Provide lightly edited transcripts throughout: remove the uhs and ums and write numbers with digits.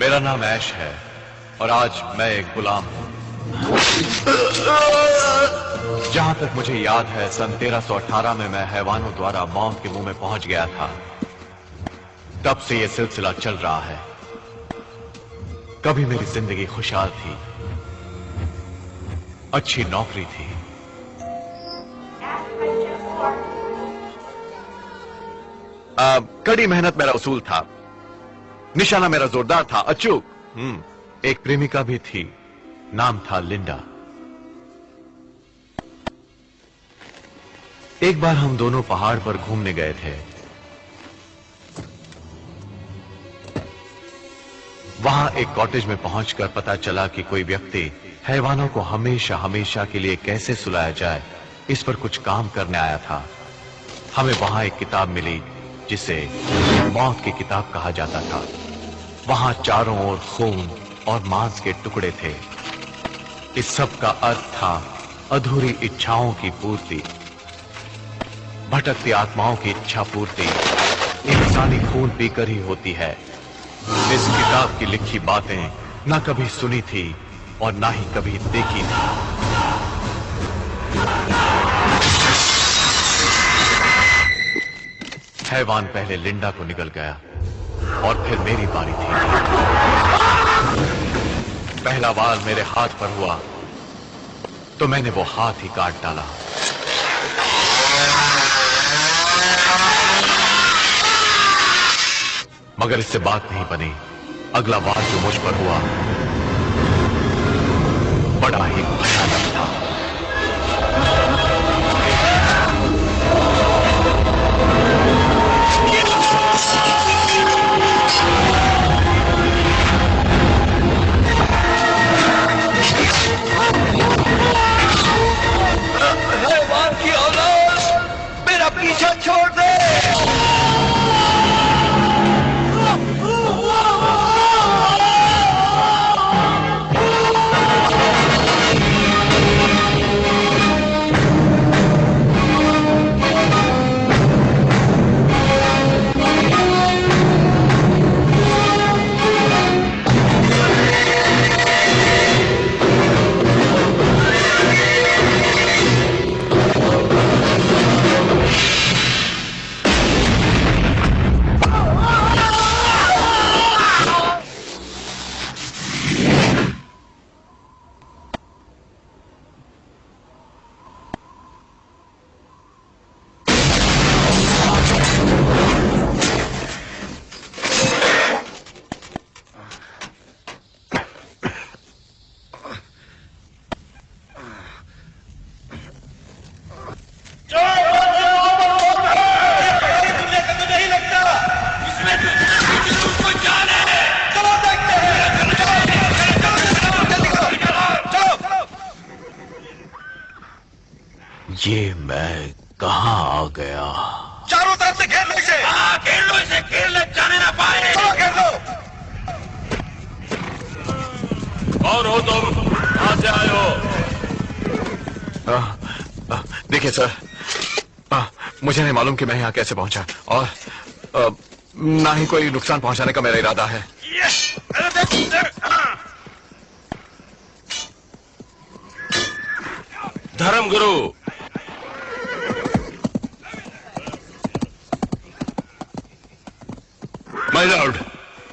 मेरा नाम ऐश है और आज मैं एक गुलाम हूं। जहां तक मुझे याद है, सन 1318 में मैं हैवानों द्वारा मौत के मुंह में पहुंच गया था। तब से यह सिलसिला चल रहा है। कभी मेरी जिंदगी खुशहाल थी, अच्छी नौकरी थी, कड़ी मेहनत मेरा उसूल था, निशाना मेरा जोरदार था, अचूक। एक प्रेमिका भी थी, नाम था लिंडा। एक बार हम दोनों पहाड़ पर घूमने गए थे। वहां एक कॉटेज में पहुंचकर पता चला कि कोई व्यक्ति हैवानों को हमेशा हमेशा के लिए कैसे सुलाया जाए, इस पर कुछ काम करने आया था। हमें वहां एक किताब मिली जिसे मौत की किताब कहा जाता था। वहां चारों ओर खून और मांस के टुकड़े थे। इस सब का अर्थ था अधूरी इच्छाओं की पूर्ति, भटकती आत्माओं की इच्छा पूर्ति इंसानी खून पीकर ही होती है। इस किताब की लिखी बातें ना कभी सुनी थी और ना ही कभी देखी थी। हैवान पहले लिंडा को निगल गया और फिर मेरी बारी थी। पहला वार मेरे हाथ पर हुआ तो मैंने वो हाथ ही काट डाला। मगर इससे बात नहीं बनी। अगला वार जो मुझ पर हुआ बड़ा ही भयानक था। हैवान की औलाद, मेरा पीछा छोड़ दे। ये मैं कहां आ गया? चारों तरफ से घेर लो इसे। हाँ, घेर लो इसे, घेर ले, जाने ना पाए। चलो घेर लो। कौन हो तुम? कहां से आए हो? देखिए सर, मुझे नहीं मालूम कि मैं यहां कैसे पहुंचा और ना ही कोई नुकसान पहुंचाने का मेरा इरादा है। धर्मगुरु, माय लॉर्ड,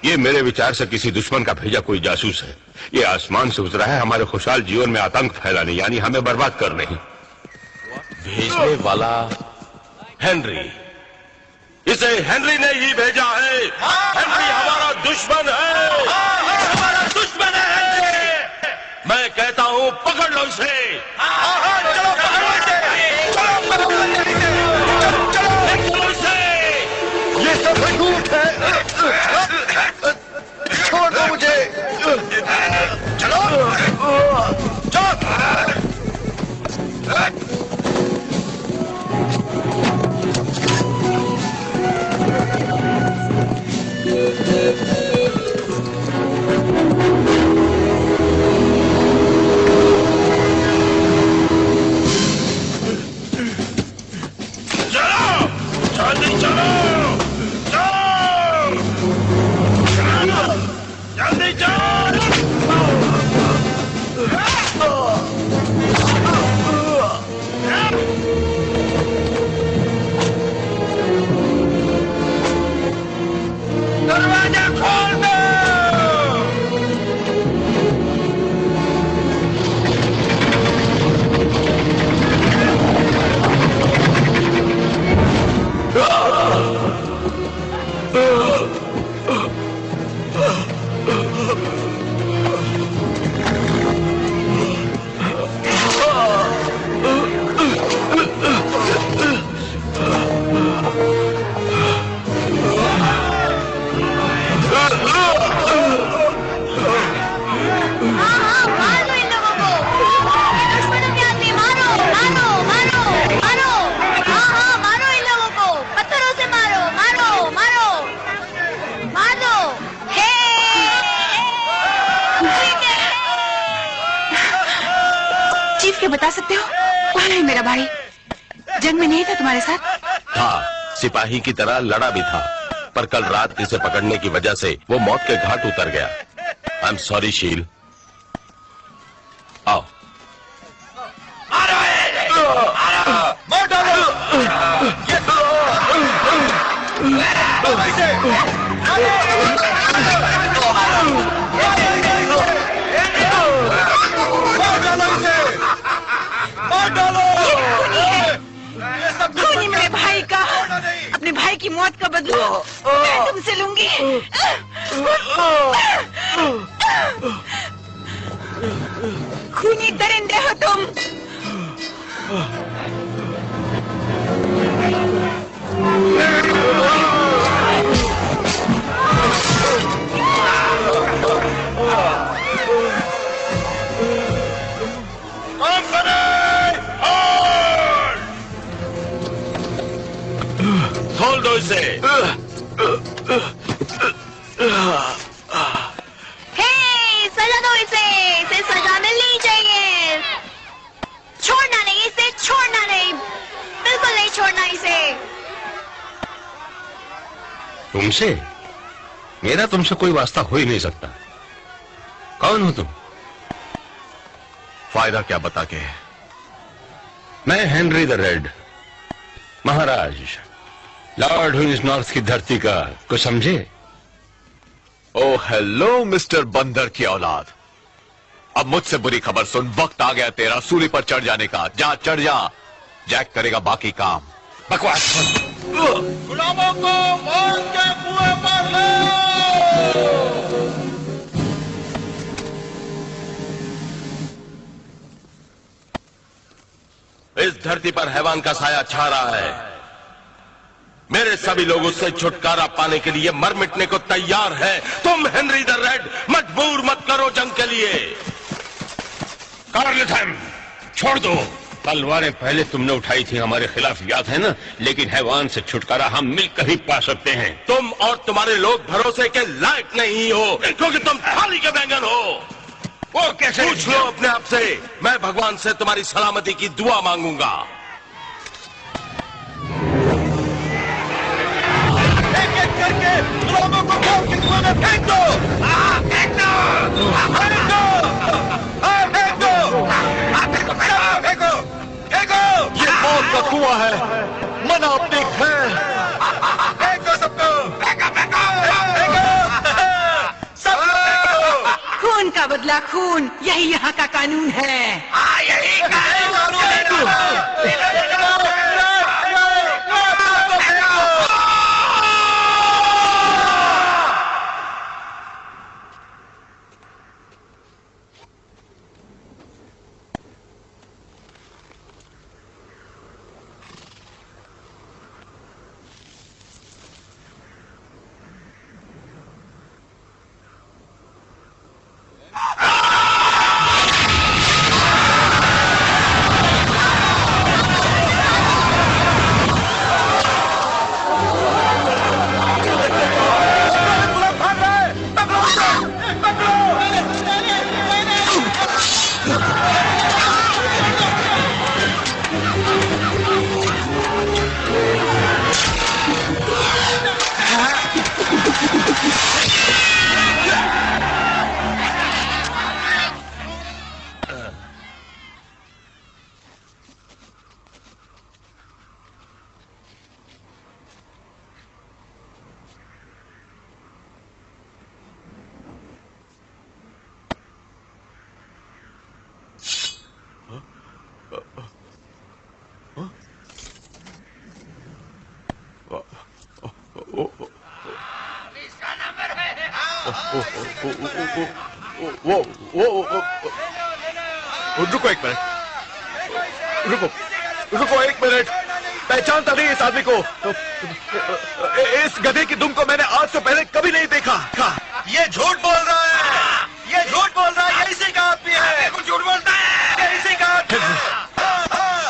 ये मेरे विचार से किसी दुश्मन का भेजा कोई जासूस है। ये आसमान से उतरा है हमारे खुशहाल जीवन में आतंक फैलाने, यानी हमें बर्बाद करने। भेजने वाला हेनरी, इसे हेनरी ने ही भेजा है। हेनरी हमारा दुश्मन है। हमारा दुश्मन है। मैं कहता हूं पकड़ लो इसे। चलो पकड़ो इसे। चलो इसे। ये सब झूठ है। छोड़ दो मुझे। चलो जल्दी चलो। बता सकते हो कौन है मेरा भाई? जंग में नहीं था तुम्हारे साथ? था, सिपाही की तरह लड़ा भी था, पर कल रात इसे पकड़ने की वजह से वो मौत के घाट उतर गया। आई एम सॉरी शील। आओ। खूनी मेरे भाई का, अपने भाई की मौत का बदला मैं तुमसे लूंगी। खूनी दरिंदे हो तुम। खोल दो इसे। सजा दो इसे सजा मिलनी चाहिए। छोड़ना नहीं इसे, छोड़ना नहीं, बिल्कुल नहीं छोड़ना इसे। तुमसे? मेरा तुमसे कोई वास्ता हो ही नहीं सकता। कौन हो तुम? फायदा क्या बता के? मैं Henry the red, Maharaj, Lord हुइस north की धरती का। कुछ समझे? ओ हेलो मिस्टर बंदर की औलाद, अब मुझसे बुरी खबर सुन। वक्त आ गया तेरा सूली पर चढ़ जाने का। जा चढ़ जा, जैक करेगा बाकी काम। बकवास। गुलामों को मौत के कुएं पर ले। इस धरती पर हैवान का साया छा रहा है। मेरे सभी लोग उससे छुटकारा पाने के लिए मर मिटने को तैयार हैं। तुम हेनरी द रेड मजबूर मत करो जंग के लिए। कार्लथम, छोड़ दो। तलवारें पहले तुमने उठाई थी हमारे खिलाफ, याद है ना? लेकिन हैवान से छुटकारा हम मिलकर ही पा सकते हैं। तुम और तुम्हारे लोग भरोसे के लायक नहीं हो, क्योंकि तुम थाली के बैंगन हो। वो कैसे? पूछ लो अपने आप से। मैं भगवान से तुम्हारी सलामती की दुआ मांगूंगा। एक-एक करके गुलामों को मौत के कुएं में फेंक दो। फेंक दो, फेंक दो, फेंक दो, फेंको, फेंको। ये मौत का कुआं है, मना अपनी खैर। फेंको सबको, फेंको, फेंको, फेंको, सबको फेंको। खून का बदला खून, यही यहाँ का कानून है। यही कानून है। रुको एक मिनट, रुको रुको एक मिनट, पहचानता नहीं इस आदमी को। इस गधे की दुम को मैंने आज से पहले कभी नहीं देखा। ये झूठ बोल रहा है, ये झूठ बोल रहा है, ये इसी का आदमी है। झूठ बोलता है, ये इसी का आदमी है।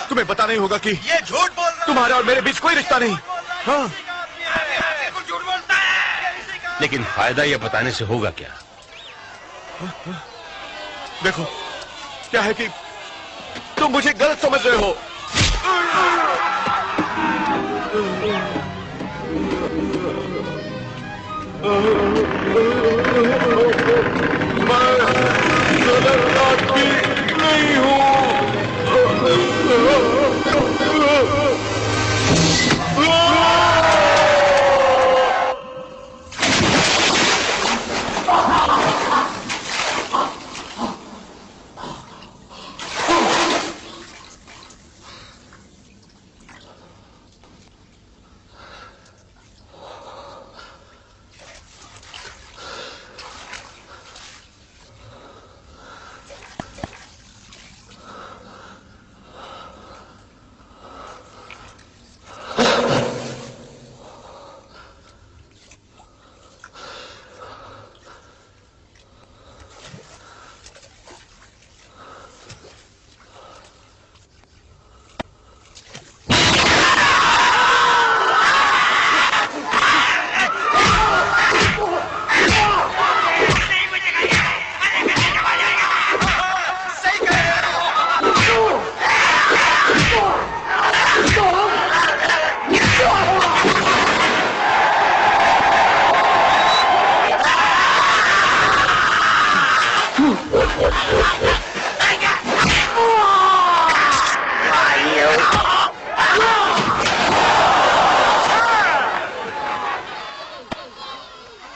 तुम्हें पता नहीं होगा कि ये झूठ बोल रहा है, तुम्हारे और मेरे बीच कोई रिश्ता नहीं। हाँ, झूठ बोलता है। लेकिन फायदा यह बताने से होगा क्या? देखो क्या है कि तुम मुझे गलत समझ रहे हो। मैं गलत आदमी नहीं हूं।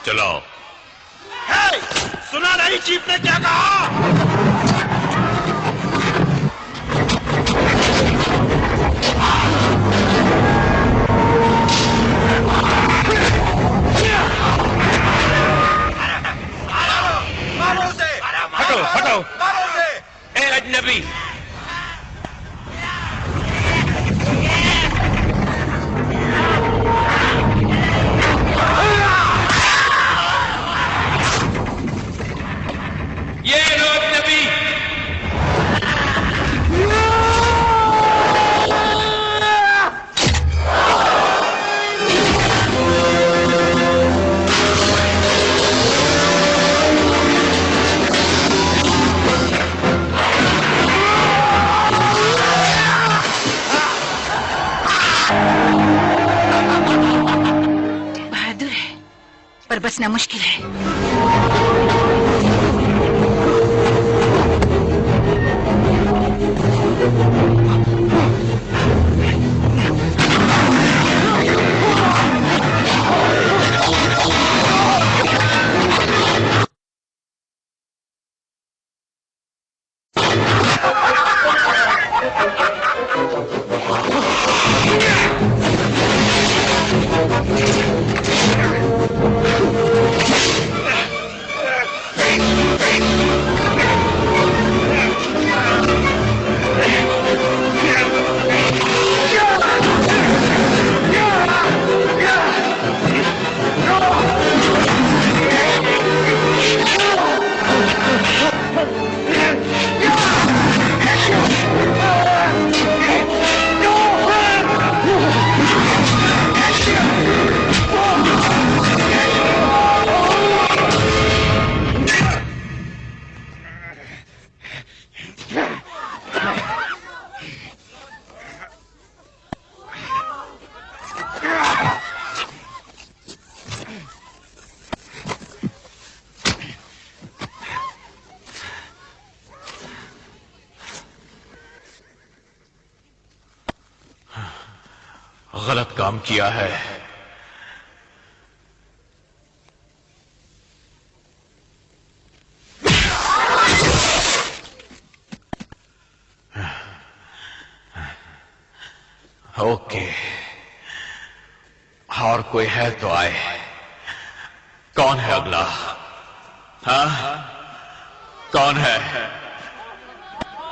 चलाओ। सुना नहीं चीफ ने क्या कहा? मारो उसे! हटो हटो। मारो उसे! ए अजनबी, ये लो अजनबी। बहादुर है पर बचना मुश्किल है। गलत काम किया है। ओके, और कोई है तो आए। कौन है अगला? हाँ? कौन है?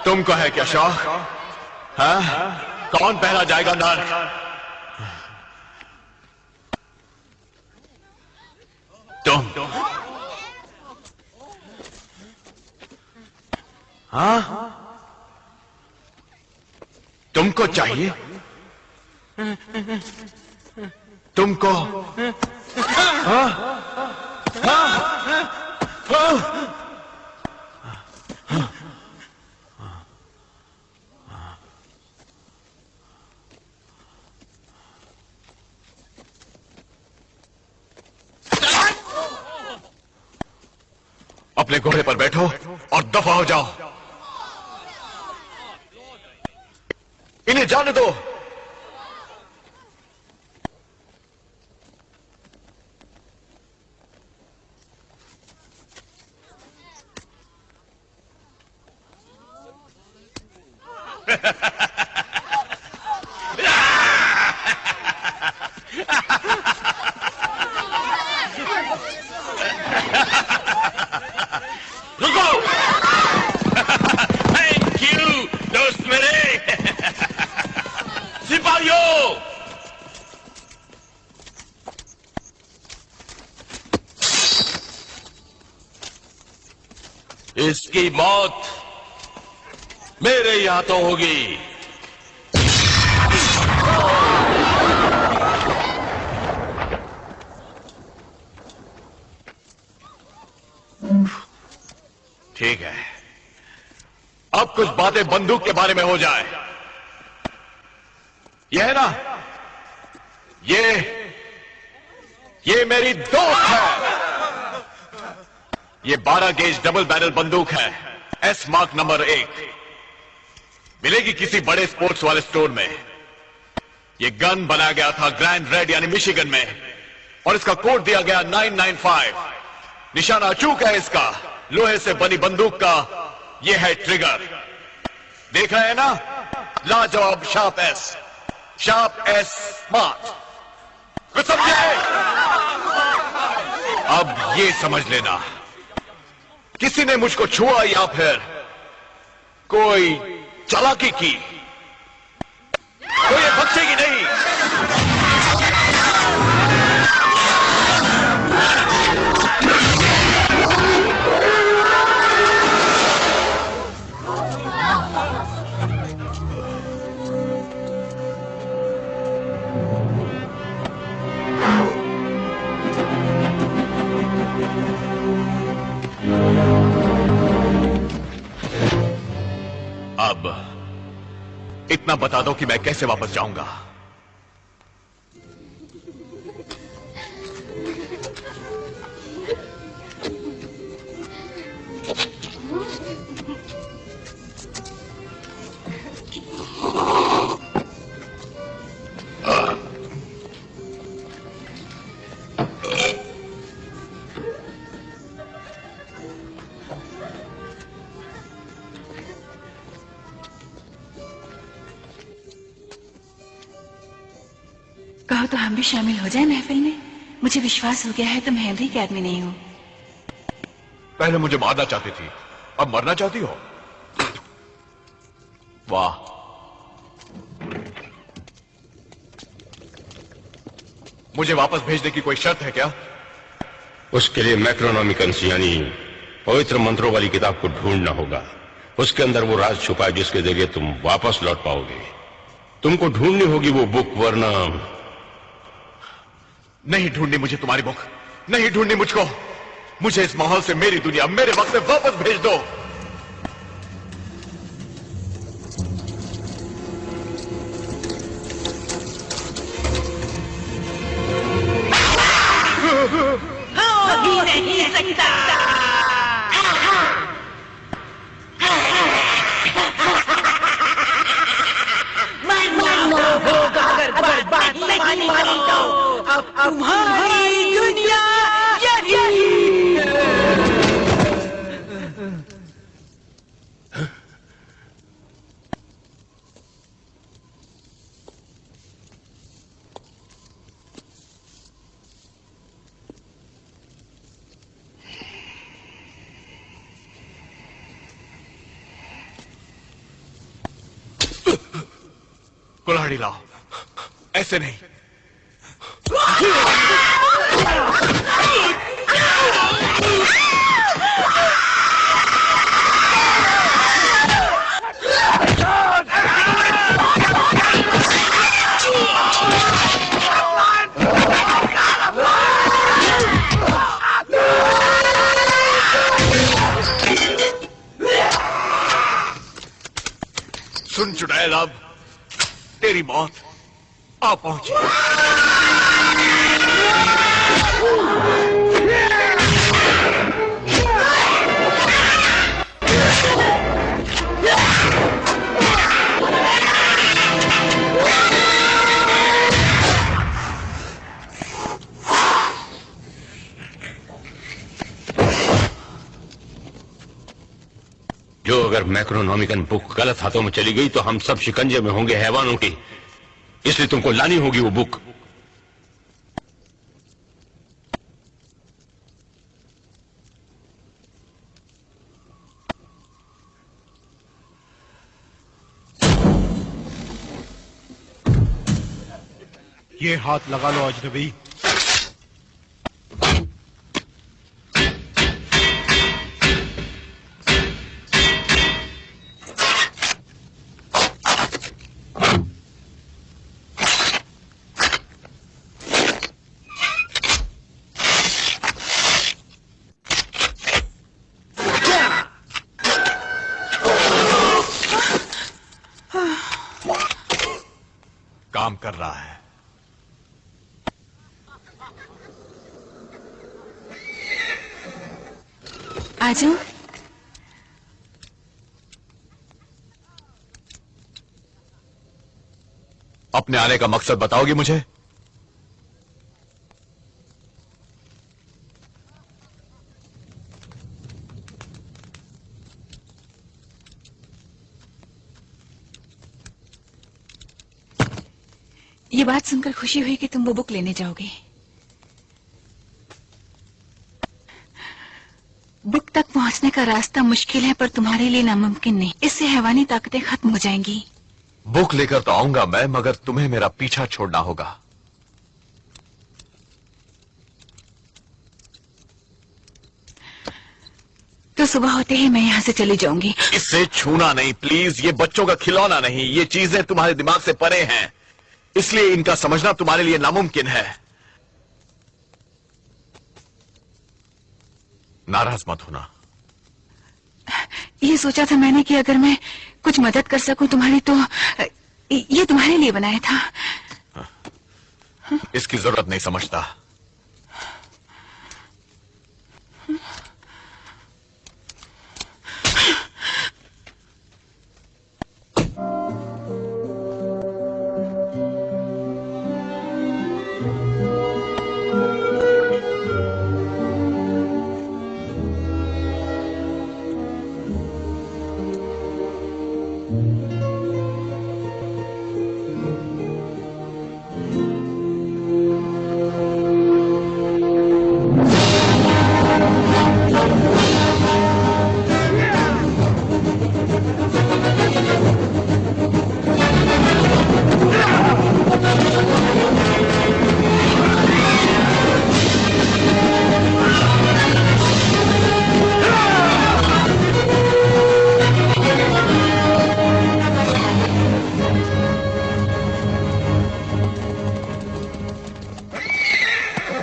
तुमको है क्या शौक? हाँ? कौन पहला जाएगा नर्क? तुम। हाँ? तुमको चाहिए? तुमको? हाँ? हाँ? हाँ? अपने घोड़े पर बैठो और दफा हो जाओ। इन्हें जाने दो। रुको। थैंक यू दोस्त मेरे। सिपाहियों, इसकी मौत मेरे ही हाथों होगी। ठीक है, अब कुछ बातें बंदूक के बारे में हो जाए। यह है ना, ये मेरी दोस्त है। ये 12 गेज डबल बैरल बंदूक है, एस मार्क नंबर 1। मिलेगी किसी बड़े स्पोर्ट्स वाले स्टोर में। ये गन बनाया गया था ग्रैंड रेड यानी मिशिगन में, और इसका कोड दिया गया 995। निशाना अचूक है इसका, लोहे से बनी बंदूक का। यह है ट्रिगर, देख रहे हैं ना? लाजवाब शार्प एस स्मार्ट। कुछ समझे? अब ये समझ लेना, किसी ने मुझको छुआ या फिर कोई चालाकी की तो ये बचेगी नहीं। अब इतना बता दो कि मैं कैसे वापस जाऊंगा। कहो तो हम भी शामिल हो जाए महफिल में। मुझे विश्वास हो गया है तुम हेनरी के आदमी नहीं हो। पहले मुझे मारना चाहती थी, अब मरना चाहती हो? वाह, मुझे वापस भेजने की कोई शर्त है क्या? उसके लिए मैक्रोनॉमिकन्स यानी पवित्र मंत्रों वाली किताब को ढूंढना होगा। उसके अंदर वो राज छुपा है जिसके जरिए तुम वापस लौट पाओगे। तुमको ढूंढनी होगी वो बुक, वरना नहीं ढूंढनी मुझे तुम्हारी बुक, नहीं ढूंढनी मुझको। मुझे इस माहौल से, मेरी दुनिया, मेरे वक्त से वापस भेज दो। हो भी नहीं सकता। मरना होगा अगर बात नहीं मानी तो। अब तुम्हारी दुनिया यही। कुल्हाड़ी लाओ, ऐसे नहीं। सुन चुड़ैल, अब तेरी मौत आ पहुंची। जो अगर मैक्रोनॉमिकन बुक गलत हाथों में चली गई तो हम सब शिकंजे में होंगे हैवानों की, इसलिए तुमको लानी होगी वो बुक। ये हाथ लगा लो अजनबी। काम कर रहा है। आ जाओ। अपने आने का मकसद बताओगी मुझे? ये बात सुनकर खुशी हुई कि तुम वो बुक लेने जाओगे। बुक तक पहुंचने का रास्ता मुश्किल है, पर तुम्हारे लिए नामुमकिन नहीं। इससे हैवानी ताकतें खत्म हो जाएंगी। बुक लेकर तो आऊंगा मैं, मगर तुम्हें मेरा पीछा छोड़ना होगा। तो सुबह होते ही मैं यहाँ से चली जाऊंगी। इसे छूना नहीं प्लीज, ये बच्चों का खिलौना नहीं। ये चीजें तुम्हारे दिमाग से परे हैं, इसलिए इनका समझना तुम्हारे लिए नामुमकिन है। नाराज मत होना। ये सोचा था मैंने कि अगर मैं कुछ मदद कर सकूं तुम्हारी, तो ये तुम्हारे लिए बनाया था। इसकी जरूरत नहीं समझता।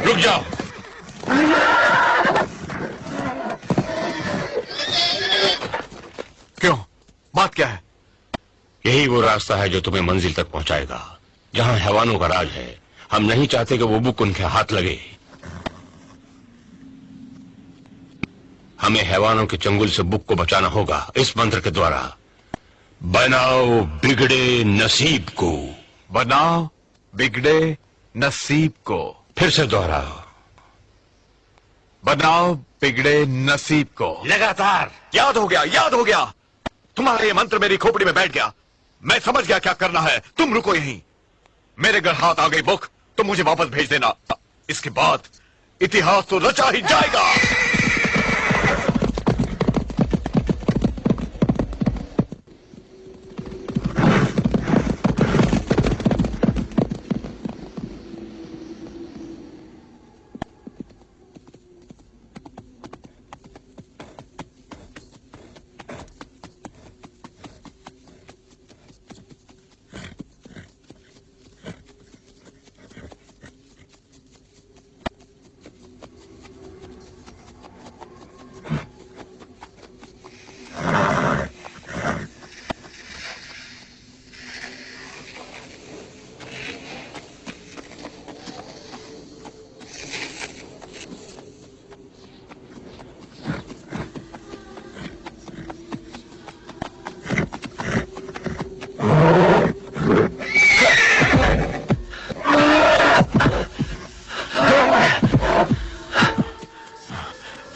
रुक जाओ। क्यों? बात क्या है? यही वो रास्ता है जो तुम्हें मंजिल तक पहुंचाएगा, जहां हैवानों का राज है। हम नहीं चाहते कि वो बुक उनके हाथ लगे। हमें हैवानों के चंगुल से बुक को बचाना होगा इस मंत्र के द्वारा। बनाओ बिगड़े नसीब को। बनाओ बिगड़े नसीब को। फिर से दोहराओ। बनाओ बिगड़े नसीब को। लगातार। याद हो गया, याद हो गया। तुम्हारा ये मंत्र मेरी खोपड़ी में बैठ गया। मैं समझ गया क्या करना है। तुम रुको यहीं। मेरे घर हाथ आ गई बुक तो मुझे वापस भेज देना। इसके बाद इतिहास तो रचा ही जाएगा।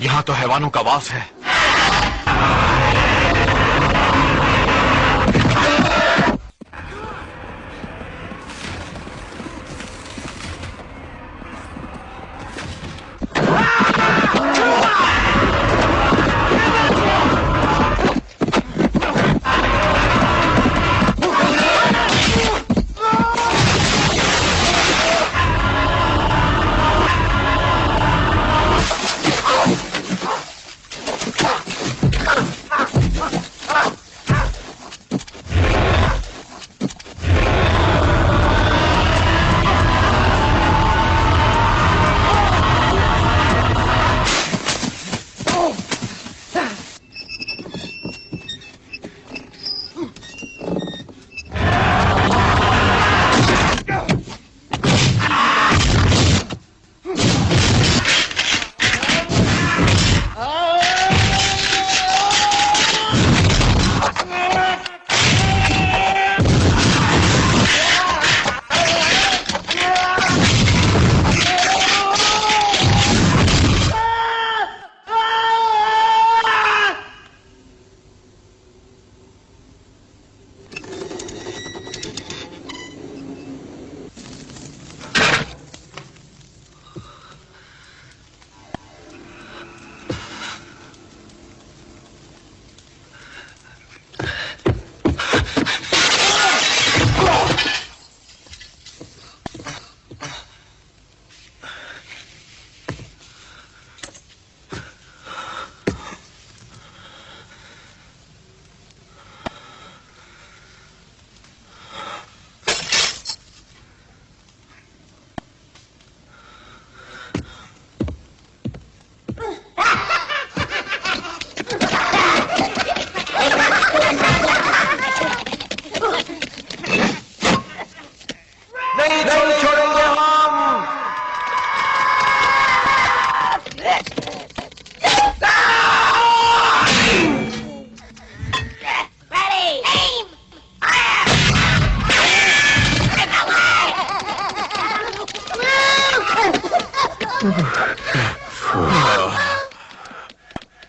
यहाँ तो हैवानों का वास है।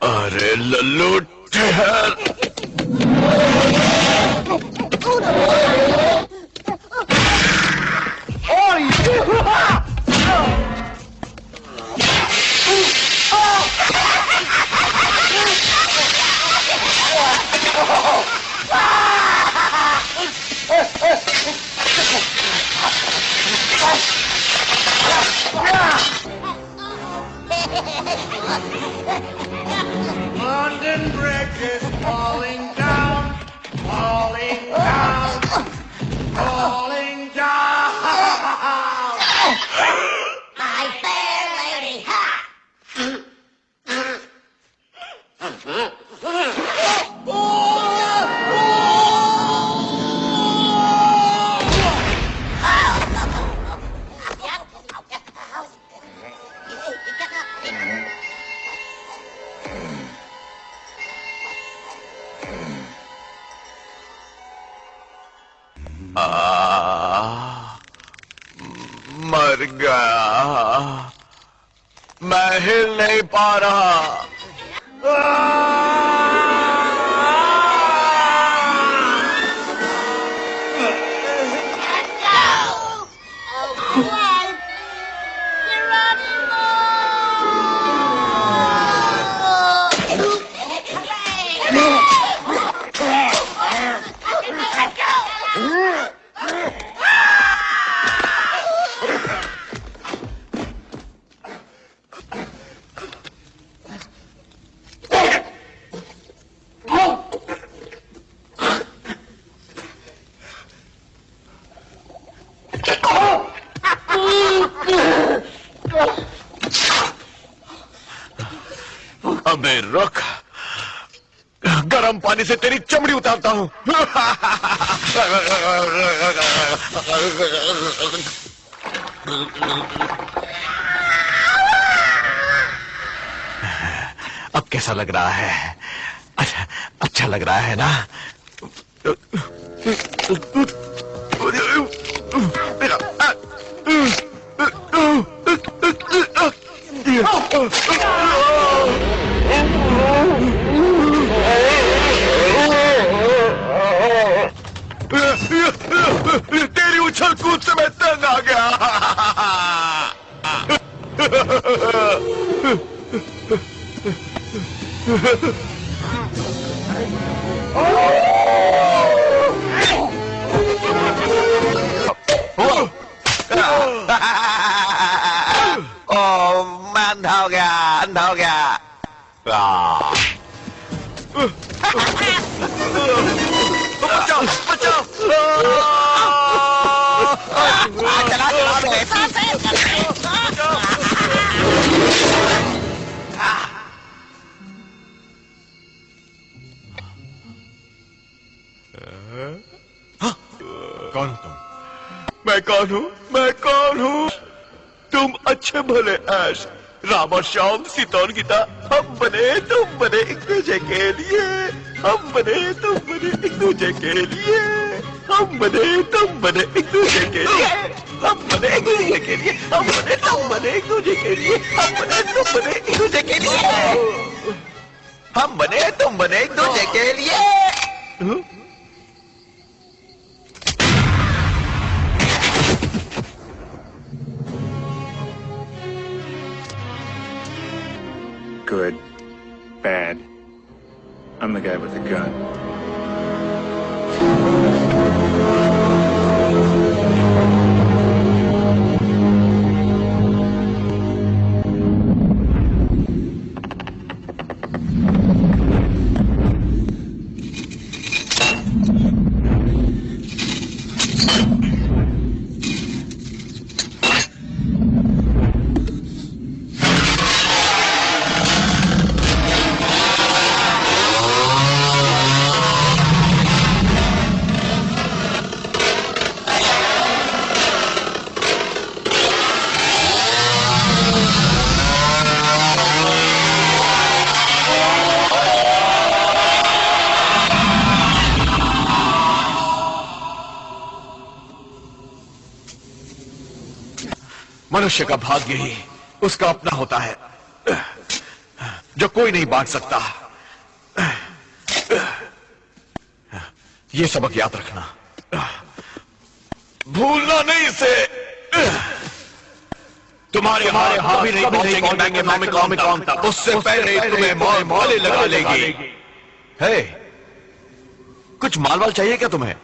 अरे लल्लू ठहर। London Bridge is falling down, falling down, falling down. My fair lady, ha! मर गया, मैं हिल नहीं पा रहा। अबे रुक, गर्म पानी से तेरी चमड़ी उतारता हूं। अब कैसा लग रहा है? अच्छा लग रहा है ना? तेरी उछल कूद से मैं तंग आ गया। मैं अंधा हो गया, अंधा हो गया। बचाओ, बचाओ। चला कौन हो तुम? मैं कौन हूँ? मैं कौन हूँ? तुम अच्छे भले ऐश राम और श्याम सीता और गीता, हम बने तुम बने एक दूसरे के लिए, हम बने तुम बने एक दूसरे के लिए, हम बने तुम बने एक दूसरे के लिए, हम बने एक दूसरे के लिए, हम बने तुम बने एक दूसरे के लिए, हम बने तुम बने एक दूसरे के लिए, हम बने तुम बने एक दूसरे के लिए। Good, bad. I'm the guy with the gun. मनुष्य का भाग्य ही उसका अपना होता है, जो कोई नहीं बांट सकता। ये सबक याद रखना, भूलना नहीं इसे। तुम्हारे हमारे हाथ भी नहीं पहुंचेंगे तक, उससे पहले तुम्हें मौले लगा लेगी। है कुछ माल वाल चाहिए क्या तुम्हें?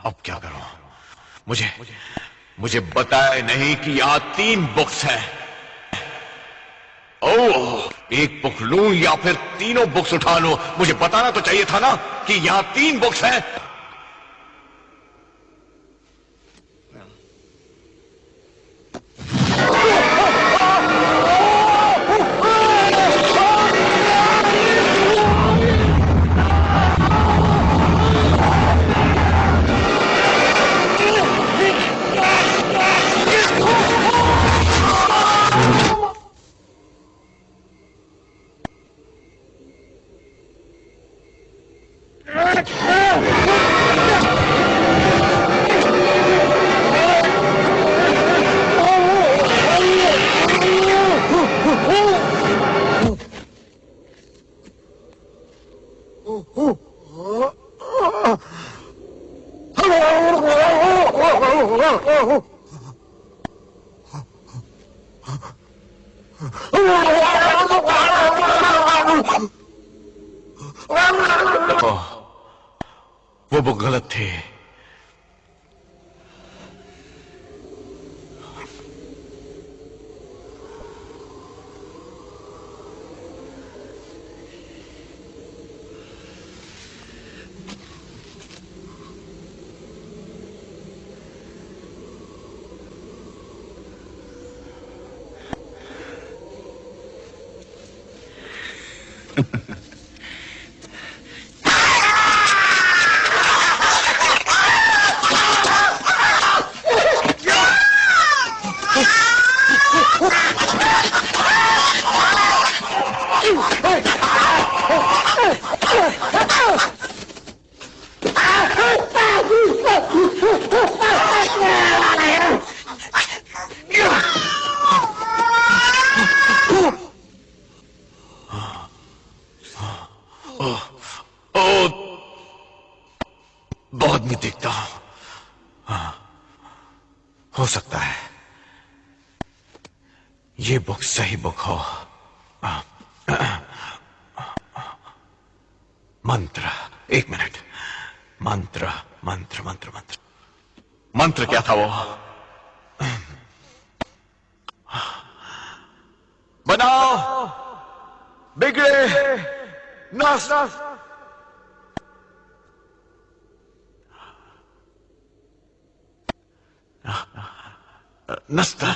अब क्या करूं? मुझे बताए नहीं कि यहां 3 बुक्स हैं। ओह, एक बुक लूं या फिर तीनों बुक्स उठा लूं? मुझे बताना तो चाहिए था ना कि यहां 3 बुक्स हैं। वो गलत थे। बहुत मैं देखता हूं। हो सकता है ये बुक सही बुक हो। मंत्र, एक मिनट। मंत्र मंत्र मंत्र मंत्र मंत्र क्या था वो? बनाओ बिगड़े नस नस्तर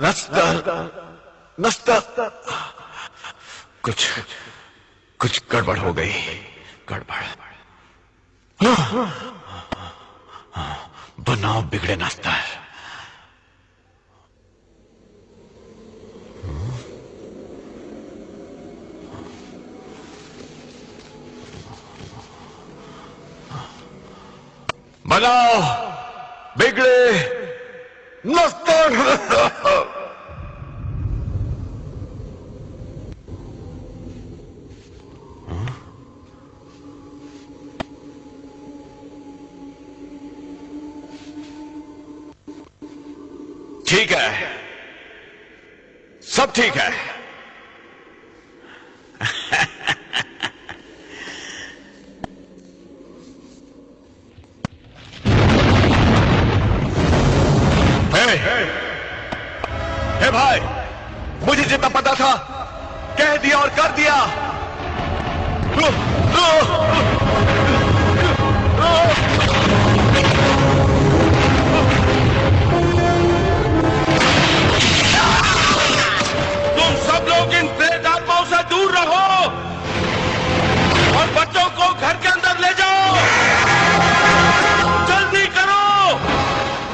नस्तर नस्तर। कुछ गड़बड़ हो गई। गड़बड़। बनाओ बिगड़े नस्तर। बनाओ बिगड़े नस्तर। ठीक है, सब ठीक है। हे भाई, मुझे जितना पता था कह दिया और कर दिया। तुम सब लोग इन प्रेत आत्माओं से दूर रहो और बच्चों को घर के अंदर ले जाओ। जल्दी करो।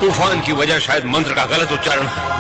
तूफान की वजह शायद मंत्र का गलत उच्चारण है।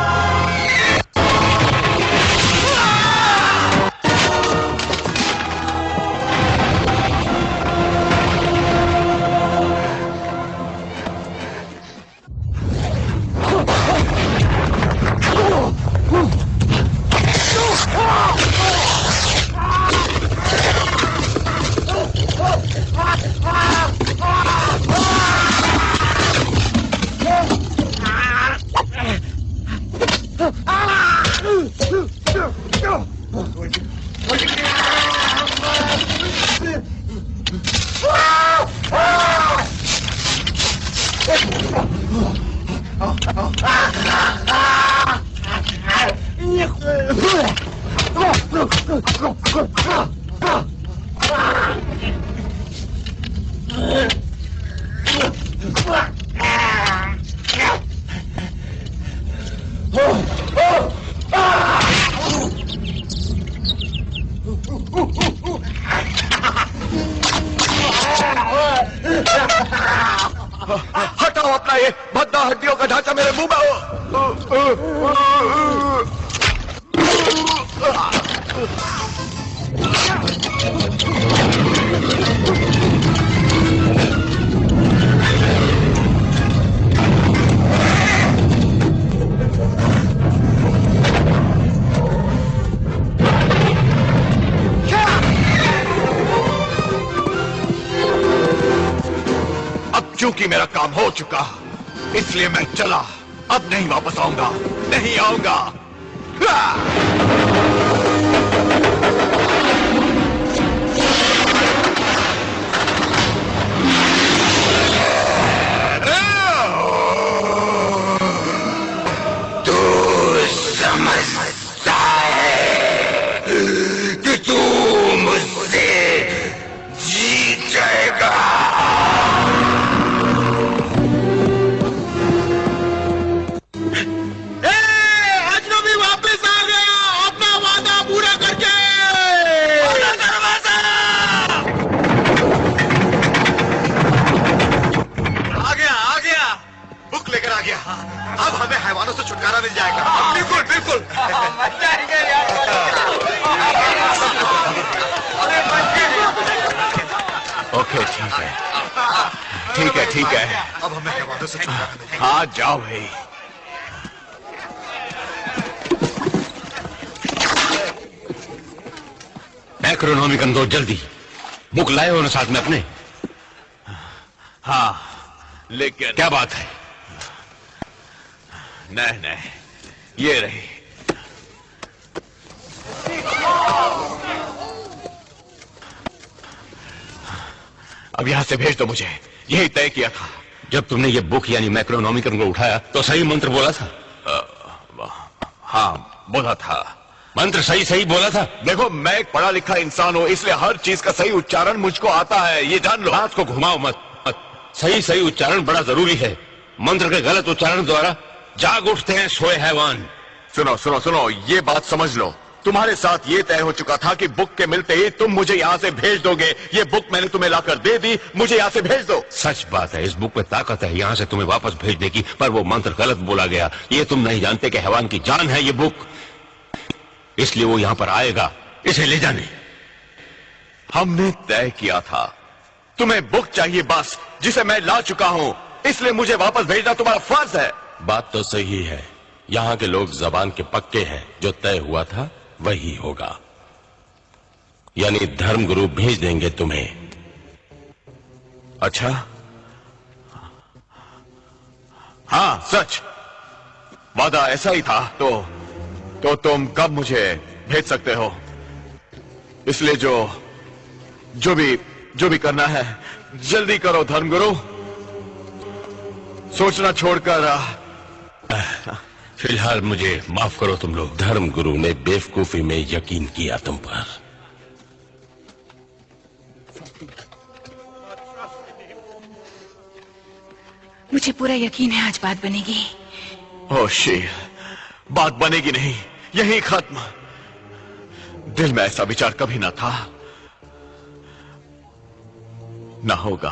हटाओ अपना ये भद्दा हड्डियों का ढांचा मेरे मुंह में। क्योंकि मेरा काम हो चुका इसलिए मैं चला। अब नहीं वापस आऊंगा, नहीं आऊंगा। तू समझता है कि तू मुझसे जीत जाएगा? अजनबी वापस आ गया अपना वादा पूरा करके। आ गया बुक लेकर आ गया। अब हमें हैवानों से छुटकारा मिल जाएगा। बिल्कुल बिल्कुल। ओके ठीक है, ठीक है, ठीक है। अब हमें हैवानों से छुटकारा मिल जाएगा। हाँ जाओ भाई। मैक्रोनॉमिकन दो जल्दी। बुक लाए हो ना साथ में अपने? हाँ लेकिन क्या बात है? नहीं नहीं, ये रही। अब यहां से भेज दो मुझे, यही तय किया था। जब तुमने ये बुक यानी मैक्रोनॉमिकन को उठाया तो सही मंत्र बोला था? हाँ बोला था। मंत्र सही सही बोला था? देखो मैं एक पढ़ा लिखा इंसान हूं, इसलिए हर चीज का सही उच्चारण मुझको आता है, ये जान लो। बात को घुमाओ मत। सही सही उच्चारण बड़ा जरूरी है। मंत्र के गलत उच्चारण द्वारा जाग उठते हैं सोए हैवान। सुनो सुनो सुनो, ये बात समझ लो। तुम्हारे साथ ये तय हो चुका था कि बुक के मिलते ही तुम मुझे यहाँ से भेज दोगे। ये बुक मैंने तुम्हें लाकर दे दी, मुझे यहाँ से भेज दो। सच बात है, इस बुक में ताकत है यहाँ से तुम्हें वापस भेजने की, पर वो मंत्र गलत बोला गया। ये तुम नहीं जानते कि हैवान की जान है ये बुक, इसलिए वो यहाँ पर आएगा इसे ले जाने। हमने तय किया था तुम्हें बुक चाहिए बस, जिसे मैं ला चुका हूं, इसलिए मुझे वापस भेजना तुम्हारा फर्ज है। बात तो सही है, यहाँ के लोग जबान के पक्के हैं। जो तय हुआ था वही होगा, यानी धर्मगुरु भेज देंगे तुम्हें। अच्छा हाँ सच, वादा ऐसा ही था। तो तुम कब मुझे भेज सकते हो? इसलिए जो भी करना है जल्दी करो धर्मगुरु, सोचना छोड़कर। फिलहाल मुझे माफ करो तुम लोग। धर्मगुरु ने बेवकूफी में यकीन किया तुम पर। मुझे पूरा यकीन है आज बात बनेगी। ओ शील, बात बनेगी नहीं, यही खत्म। दिल में ऐसा विचार कभी ना था, ना होगा।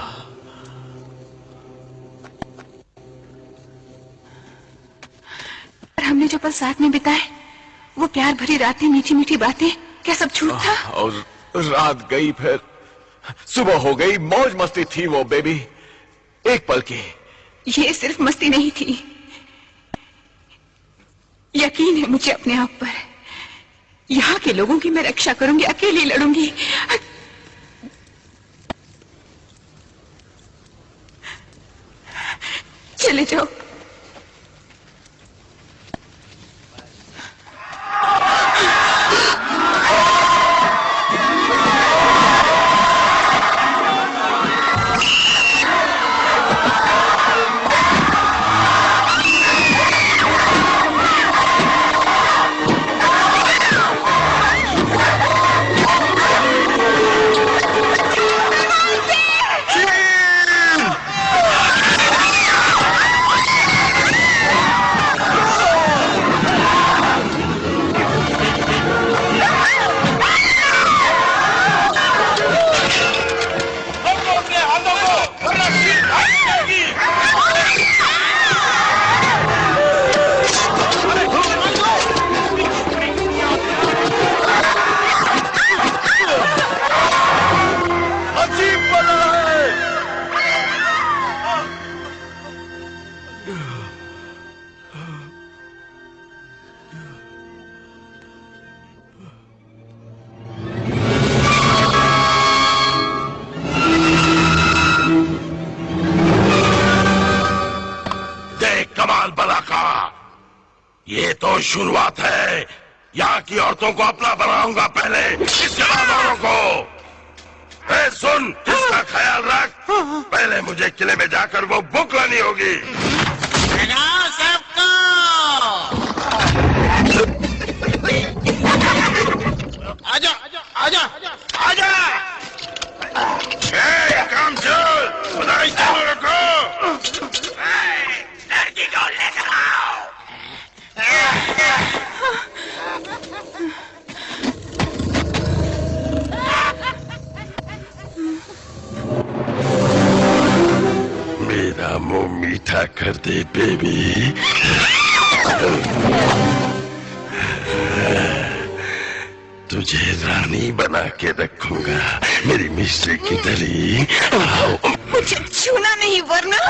पर हमने जो पल साथ में बिताए, वो प्यार भरी रातें, मीठी मीठी बातें, क्या सब झूठ था? और रात गई, फिर सुबह हो गई, मौज मस्ती थी वो बेबी, एक पल की। ये सिर्फ मस्ती नहीं थी, यकीन है मुझे अपने आप पर। यहाँ के लोगों की मैं रक्षा करूंगी, अकेली लड़ूंगी। चले जाओ। शुरुआत है। यहाँ की औरतों को अपना बनाऊंगा पहले, इसके बाद औरों को। ए, सुन, इसका ख्याल रख। पहले मुझे किले में जाकर वो बुक लानी होगी। आजा आजा आजा। काम चल, खुदाई चालू रखो। लड़की को लेकर आओ। मेरा मुंह मीठा कर दे बेबी। तुझे रानी बना के रखूंगा, मेरी मिस्री की दली। मुझे छूना नहीं वरना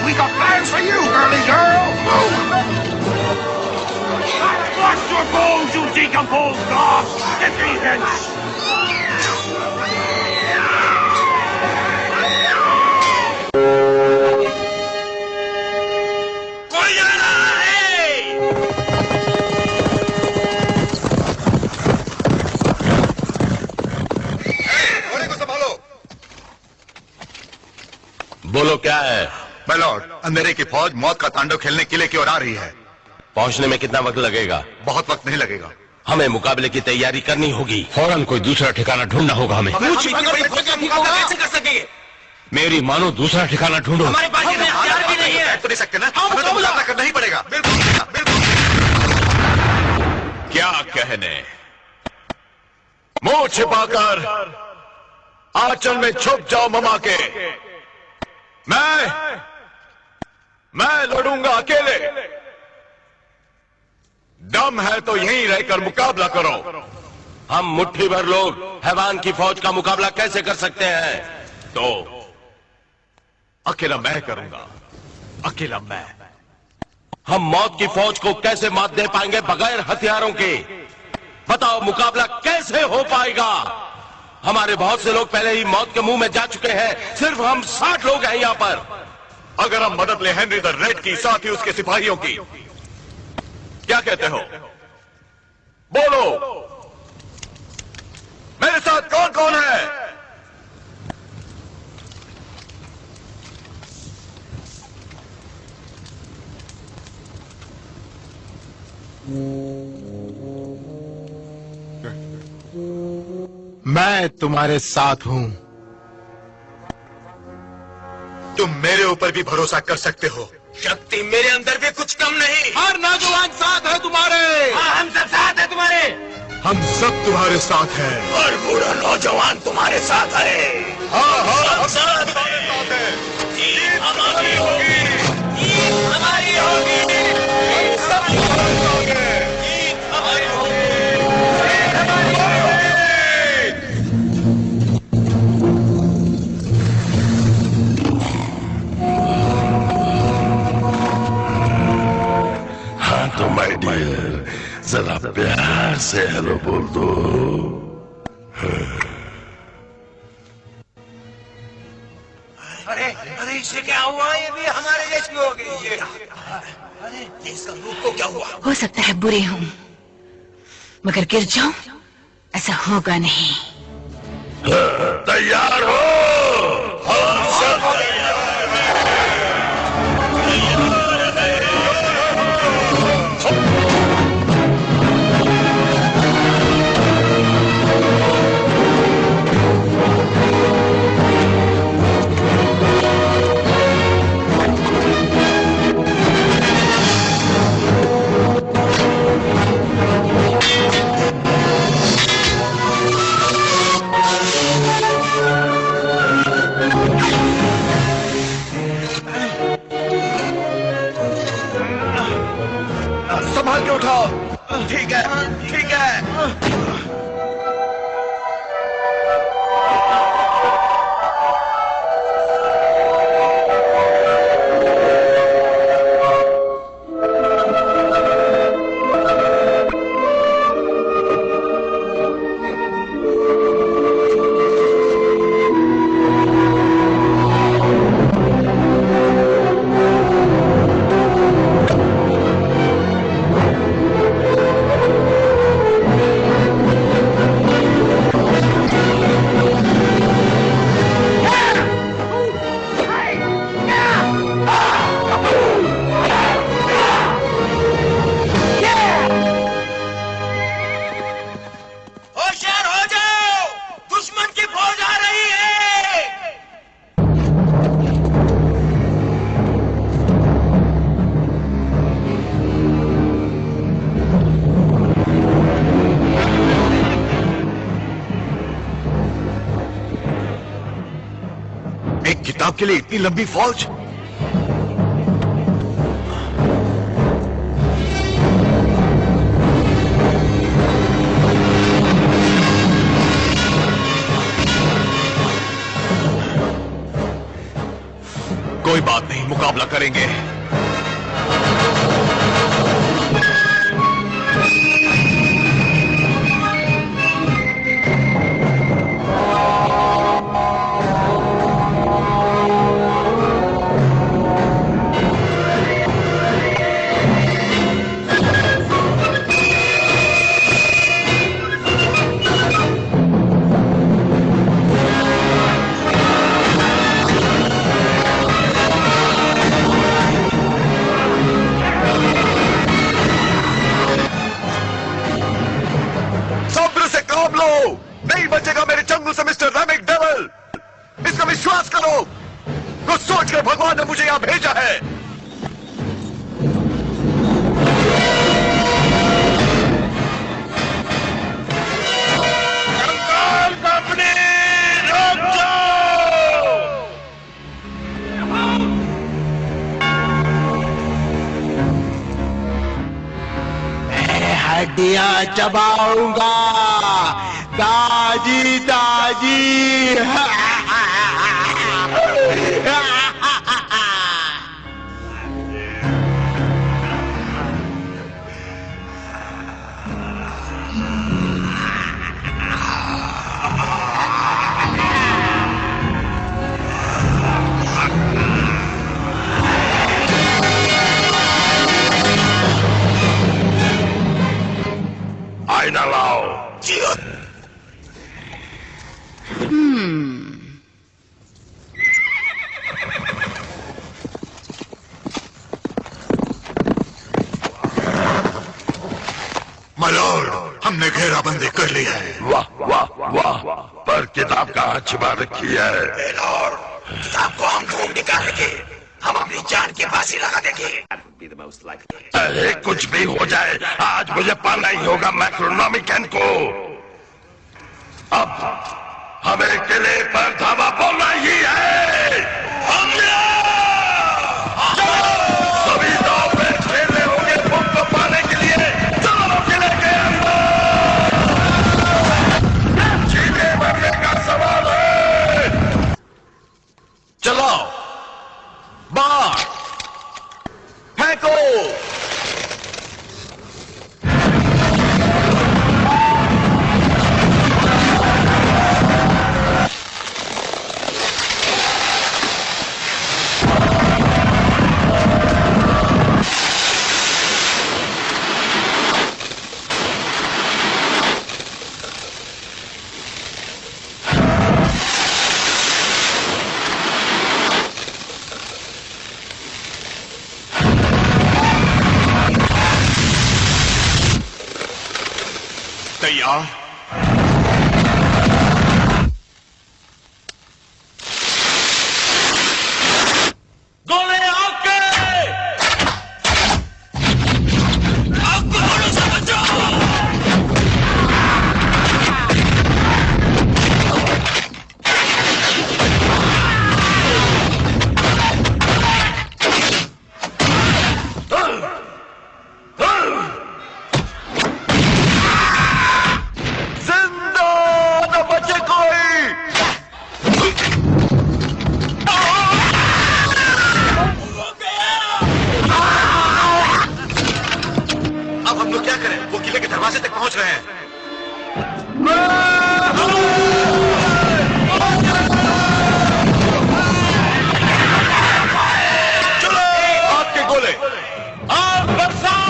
We got plans for you, girly girl. Watch your bones, you decomposed dog. Get me hence. बोलो क्या है? मैं लॉर्ड, अंधेरे की फौज मौत का तांडव खेलने किले की ओर आ रही है। पहुंचने में कितना वक्त लगेगा? बहुत वक्त नहीं लगेगा। हमें मुकाबले की तैयारी करनी होगी। फौरन कोई दूसरा ठिकाना ढूंढना होगा हमें। कैसे कर सकेंगे? मेरी मानो दूसरा ठिकाना ढूंढो। हमारे पास इतने हथियार भी नहीं है। तो नहीं सकते ना, हमें तो मुकाबला करना ही पड़ेगा। बिल्कुल। क्या कहने? मुंह छिपाकर आंचल में छुप जाओ ममा के। मैं लड़ूंगा अकेले। दम है तो यहीं रहकर मुकाबला करो। हम मुट्ठी भर लोग हैवान की फौज का मुकाबला कैसे कर सकते हैं? तो अकेला मैं करूंगा, अकेला मैं। हम मौत की फौज को कैसे मात दे पाएंगे बगैर हथियारों के? बताओ, मुकाबला कैसे हो पाएगा? हमारे बहुत से लोग पहले ही मौत के मुंह में जा चुके हैं। सिर्फ हम 60 लोग हैं यहाँ पर। अगर हम मदद ले हेनरी द रेड की, साथ ही उसके सिपाहियों की, क्या कहते हो? बोलो, मेरे साथ कौन कौन है? मैं तुम्हारे साथ हूं। तुम मेरे ऊपर भी भरोसा कर सकते हो। शक्ति मेरे अंदर भी कुछ कम नहीं। हर नौजवान साथ है तुम्हारे। हाँ, हम सब साथ है तुम्हारे। हम सब तुम्हारे साथ हैं। और बूढ़ा नौजवान तुम्हारे साथ है। हाँ, हम साथ हैं। जीत हमारी होगी। जीत हमारी होगी। जीत हमारी होगी। जीत हमारी होगी। हाँ तो माय डियर, जरा प्यार से हेलो बोल दो। अरे इससे क्या हुआ? ये भी हमारे जैसी हो गई। ये अरे इसका रूप को क्या हुआ? हो सकता है बुरे हूं, मगर गिर जाऊं ऐसा होगा नहीं। तैयार हो? हम सब संभाल के उठाओ। ठीक है, ठीक है। के लिए इतनी लंबी फौज? कोई बात नहीं, मुकाबला करेंगे। नहीं बचेगा मेरे जंगल से मिस्टर रैमिक डेविल। इसका विश्वास करो। कुछ सोचकर भगवान ने मुझे यहां भेजा है। कंकाल कंपनी रुक जाओ। मैं हड्डियां चबाऊंगा ताजी ताजी। आईना लाओ। मलोर, हमने घेराबंदी कर ली है। वाह वाह वाह, पर किताब कहाँ छिपा रखी है? और किताब को हम ढूंढ निकालेंगे। हम अपनी जान की बाजी लगा देंगे। अरे कुछ भी हो जाए, आज मुझे पाना ही होगा मैक्रोनॉमिकन को। अब हमें किले पर धावा बोलना ही है। सभी दांव पे खेलने होंगे भूख को पाने के लिए। चलो किले के अंदर, जीने मरने का सवाल है। चलो बाहर फेंको। तैयार? गोले आके आपको गोलों से बचाओ। दरवाजे तक पहुंच रहे हैं। चलो आपके गोले आग बरसाओ।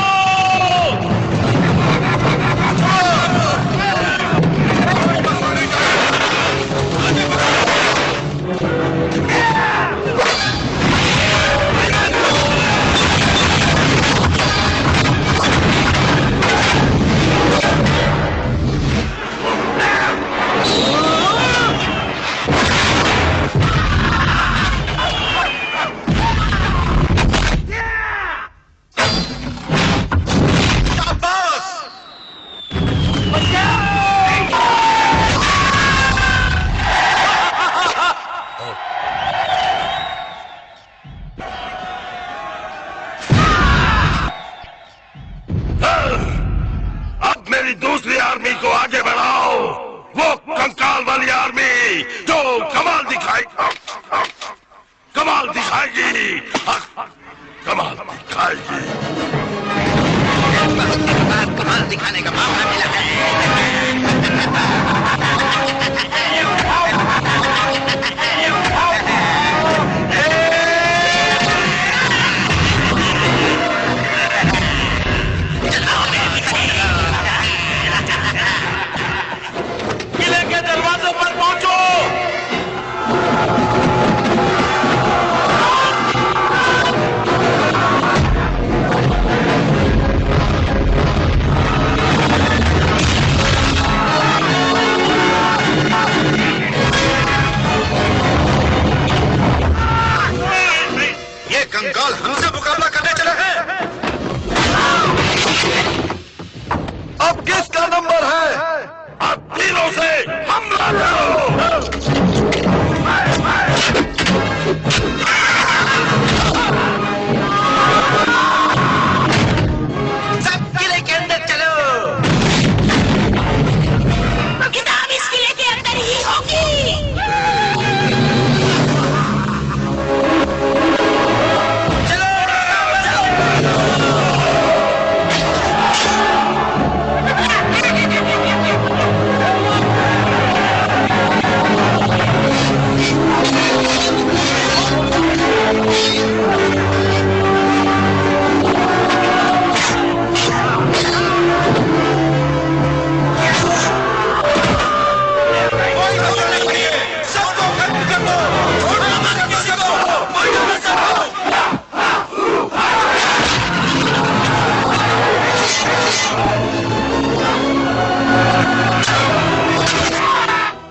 मेरी दूसरी आर्मी को आगे बढ़ाओ, वो कंकाल वाली आर्मी जो कमाल दिखाएगी, कमाल दिखाएगी। कमाल दिखाने का मौका मिला है। किले के दरवाजों पर पहुंचो। ये कंकाल हमसे मुकाबला करने चले हैं। अब किसका नंबर है? अब तीनों से हमला करो। सब किले के अंदर चलो। किताब इस किले के अंदर ही होगी।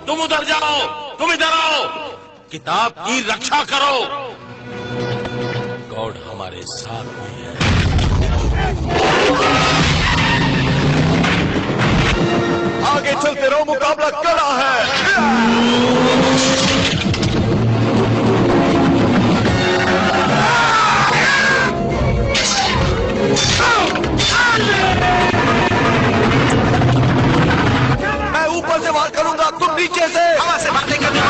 तुम उधर जाओ, तुम इधर आओ, किताब की रक्षा करो। गॉड हमारे साथ में है। आगे चलते रहो, मुकाबला कड़ा है। मैं ऊपर से वार करूंगा, तुम नीचे से। हवा से बातें करने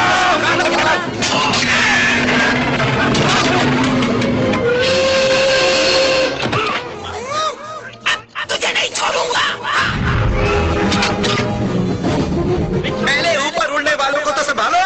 तुझे नहीं छोड़ूंगा। पहले ऊपर उड़ने वालों को तो संभालो।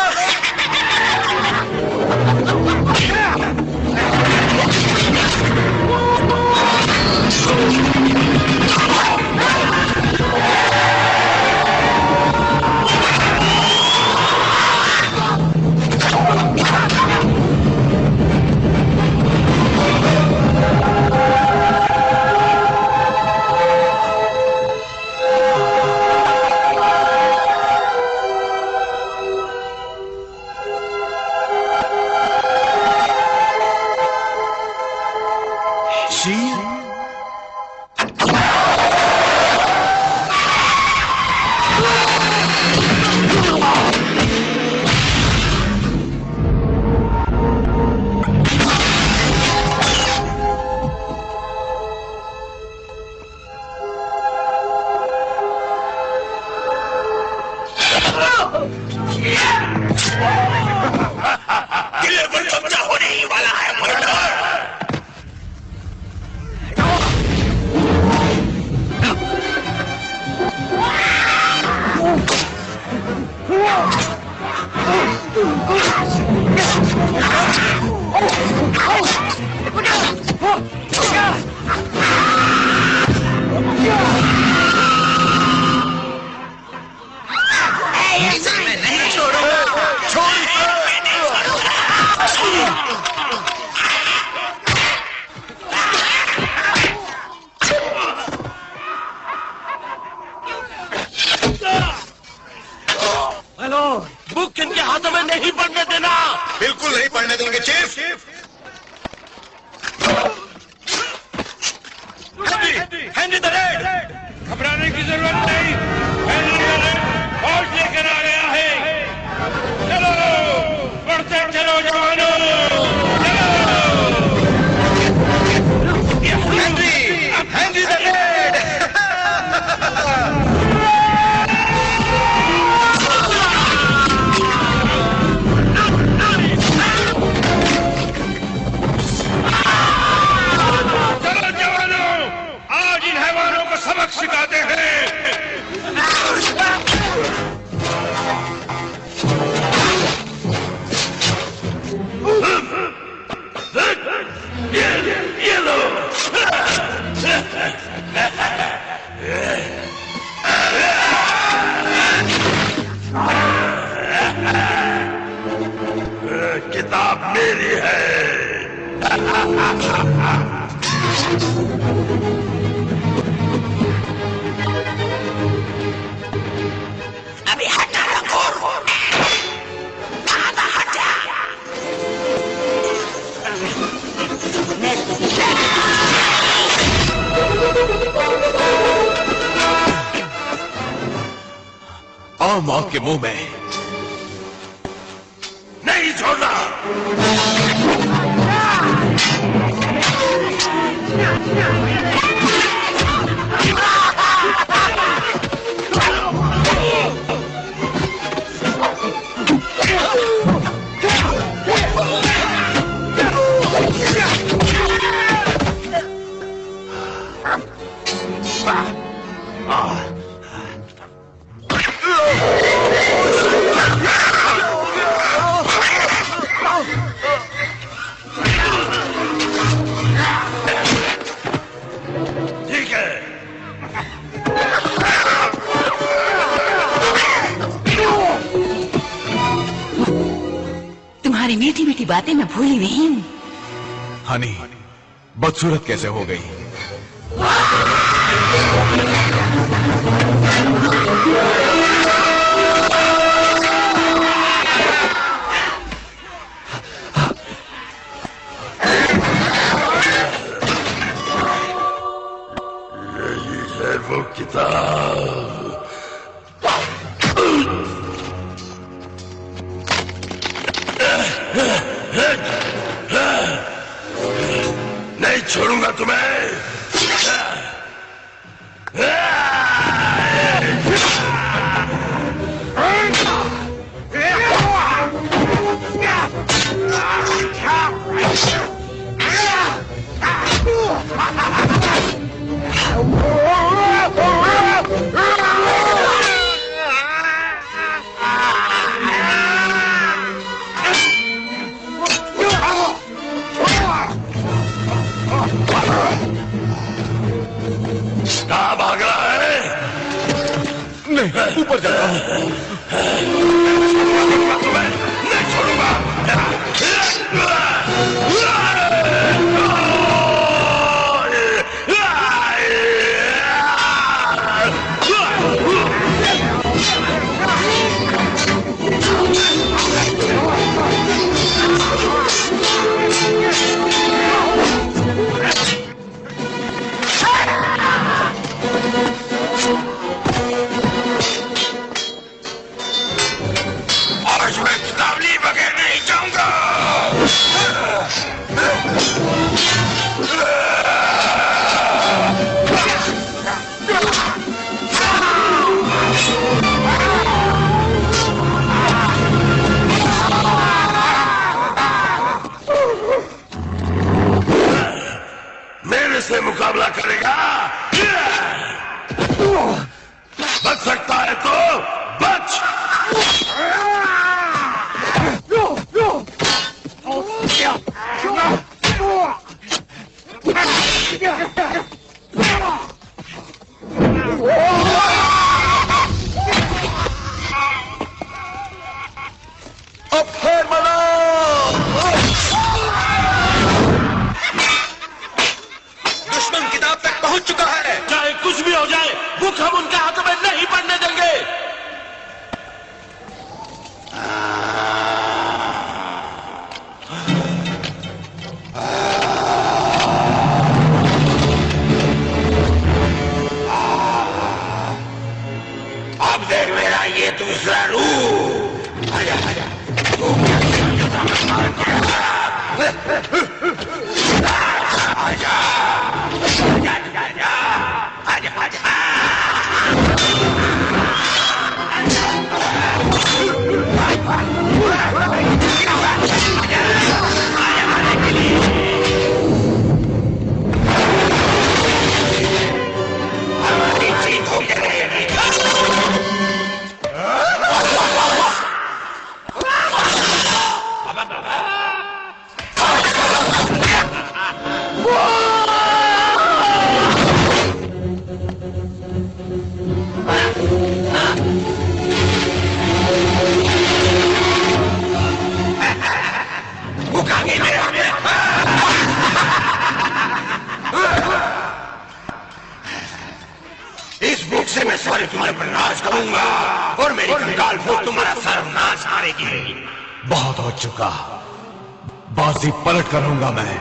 किले पर कब्जा होने ही वाला है मर्डर। इसे मैं नहीं छोड़ूंगा। हेलो, बुक इनके हाथों में नहीं पड़ने देना। बिल्कुल नहीं पढ़ने देंगे चीफ। Handy the red. घबराने की जरूरत नहीं। हैंडी द रेड फौज लेकर आ गया है। चलो बढ़ते चलो जवानों, चलो। Handy the red. सिखाते हैं। ये लो। किताब मेरी है। अभी हटा रखो। हटा। और मौत के मुंह में नहीं छोड़ना। ठीक है। तुम्हारी मीठी मीठी बातें मैं भूली नहीं हूँ। हनी बदसूरत कैसे हो गई? है वो किताब। नहीं छोड़ूंगा तुम्हें। कहाँ भाग रहा है? नहीं, ऊपर जाता हूँ। तुम्हें नहीं छोड़ूंगा। आज मैं किताब लिए बगैर नहीं जाऊंगा। मेरे से मुकाबला करेगा? बच सकता है तो बच। अब खैर मना। दुश्मन किताब तक पहुंच चुका है। चाहे कुछ भी हो जाए, बुक हम उनके हाथों में नहीं पड़ने देंगे। अब देख मेरा ये दूसरा रूप। आजा आजा। आजा आजा आजा। हमारी से मैं सारे तुम्हारे पर नाश करूंगा और मेरी कंगाल फौज तुम्हारा सर्वनाश करेगी। बहुत हो चुका, बाजी पलट करूंगा मैं।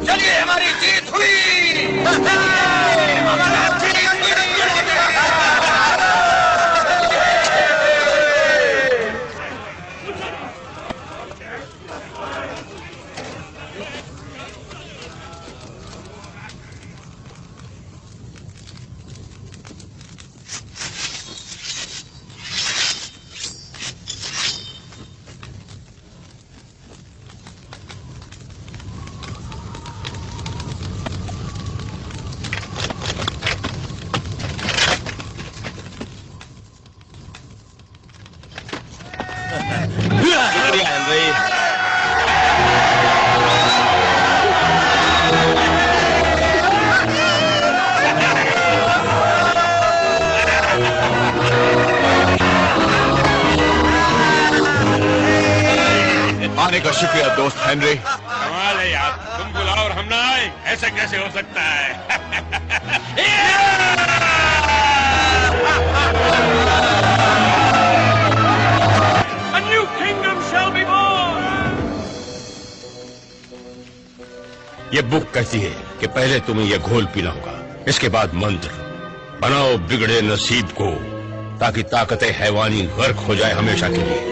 चलिए, हमारी जीत हुई। शुक्रिया हेनरी। आने का शुक्रिया दोस्त हेनरी। कमाल है यार, तुम बुलाओ और हम ना आए, ऐसा कैसे हो सकता है? A new kingdom shall be born. ये बुक कहती है कि पहले तुम्हें ये घोल पीना होगा, इसके बाद मंत्र बनाओ बिगड़े नसीब को, ताकि ताकतें हैवानी गर्क हो जाए हमेशा के लिए।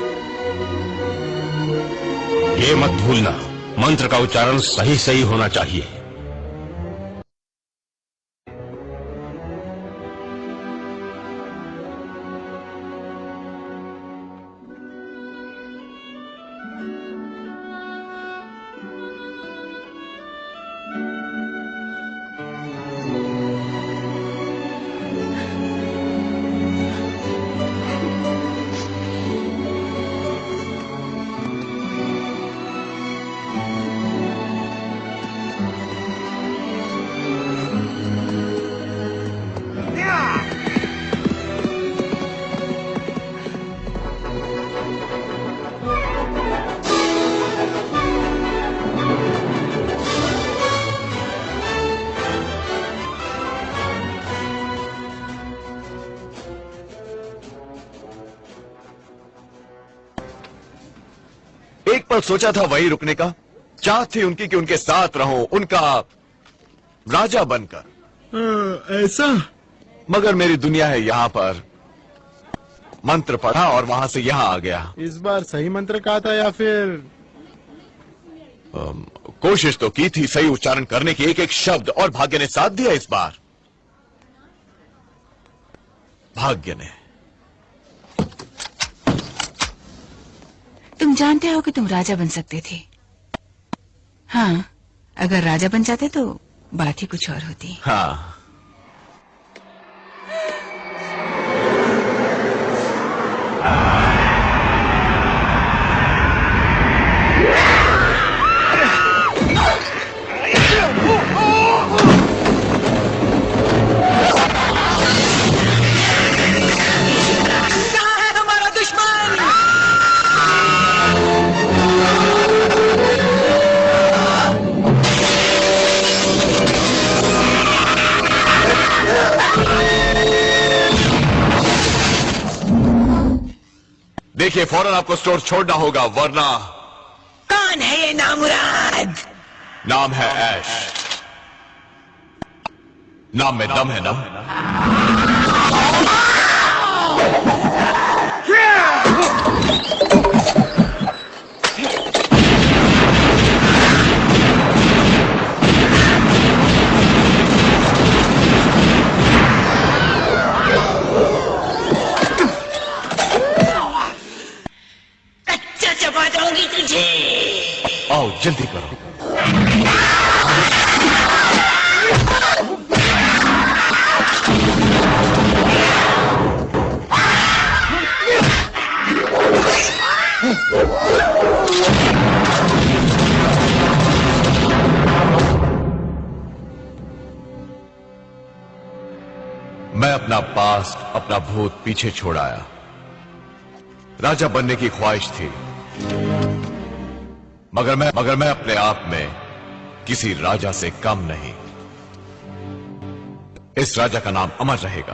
ये मत भूलना, मंत्र का उच्चारण सही सही होना चाहिए। एक पल सोचा था वहीं रुकने का, चाह थी उनकी कि उनके साथ रहूं, उनका राजा बनकर। ऐसा? मगर मेरी दुनिया है यहाँ पर। मंत्र पढ़ा और वहां से यहाँ आ गया। इस बार सही मंत्र कहा था या फिर? कोशिश तो की थी सही उच्चारण करने की, एक एक शब्द, और भाग्य ने साथ दिया इस बार। भाग्य ने। तुम जानते हो कि तुम राजा बन सकते थे। हाँ, अगर राजा बन जाते तो बात ही कुछ और होती। हाँ, कहाँ है हमारा दुश्मन? देखिए फौरन आपको स्टोर छोड़ना होगा, वरना। कौन है ये नामुराद? नाम है ऐश। नाम में दम है ना? जल्दी करो। मैं अपना पास्ट, अपना भूत पीछे छोड़ आया। राजा बनने की ख्वाहिश थी, मगर मैं अपने आप में किसी राजा से कम नहीं। इस राजा का नाम अमर रहेगा।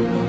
है।